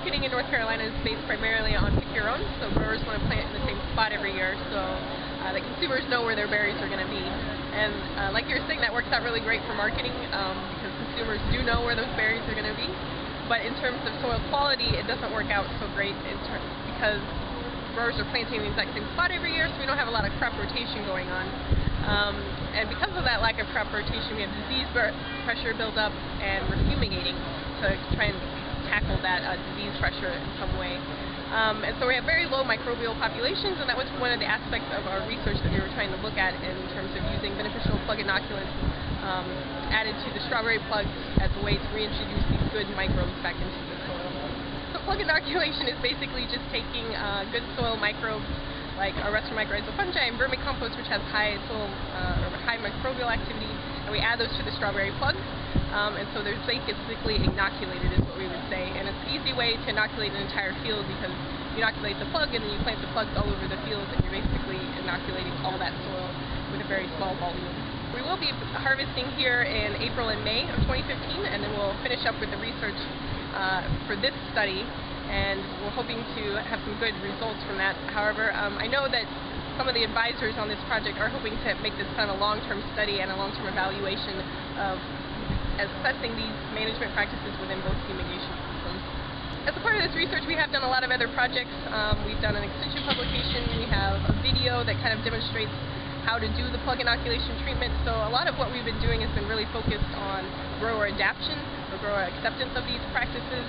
marketing in North Carolina is based primarily on pick your own, so growers want to plant in the same spot every year so that consumers know where their berries are going to be. And like you were saying, that works out really great for marketing because consumers do know where those berries are going to be. But in terms of soil quality, it doesn't work out so great because growers are planting in the exact same spot every year, so we don't have a lot of crop rotation going on. And because of that lack of crop rotation, we have disease pressure buildup, and we're fumigating to try and tackle that disease pressure in some way. And so we have very low microbial populations, and that was one of the aspects of our research that we were trying to look at in terms of using beneficial plug inoculants added to the strawberry plugs as a way to reintroduce these good microbes back into the soil. So plug inoculation is basically just taking good soil microbes like our Western mycorrhizal fungi and vermicompost, which has high soil or high microbial activity, and we add those to the strawberry plugs. And so they're basically inoculated is what we would say, and it's an easy way to inoculate an entire field because you inoculate the plug and then you plant the plugs all over the field and you're basically inoculating all that soil with a very small volume. We will be harvesting here in April and May of 2015, and then we'll finish up with the research for this study, and we're hoping to have some good results from that. However, I know that some of the advisors on this project are hoping to make this kind of a long-term study and a long-term evaluation of assessing these management practices within both fumigation systems. As a part of this research, we have done a lot of other projects. We've done an extension publication. We have a video that kind of demonstrates how to do the plug inoculation treatment. So a lot of what we've been doing has been really focused on grower adaptation or grower acceptance of these practices.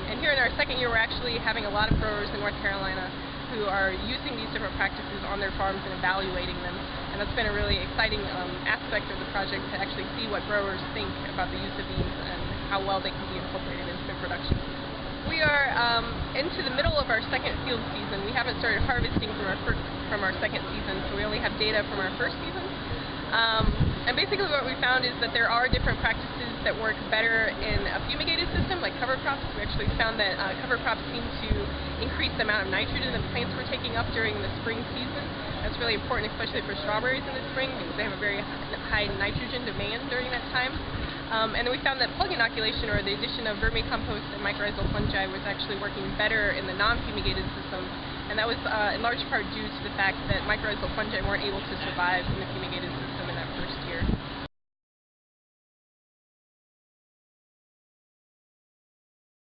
And here in our second year, we're actually having a lot of growers in North Carolina who are using these different practices on their farms and evaluating them. And that's been a really exciting aspect of the project to actually see what growers think about the use of these and how well they can be incorporated into their production. We are into the middle of our second field season. We haven't started harvesting from our second season, so we only have data from our first season. And basically what we found is that there are different practices that work better in a fumigated system, like cover crops. We actually found that cover crops seem to increase the amount of nitrogen that plants were taking up during the spring season. That's really important, especially for strawberries in the spring, because they have a very high nitrogen demand during that time. And then we found that plug inoculation, or the addition of vermicompost and mycorrhizal fungi, was actually working better in the non-fumigated system. And that was in large part due to the fact that mycorrhizal fungi weren't able to survive in the fumigated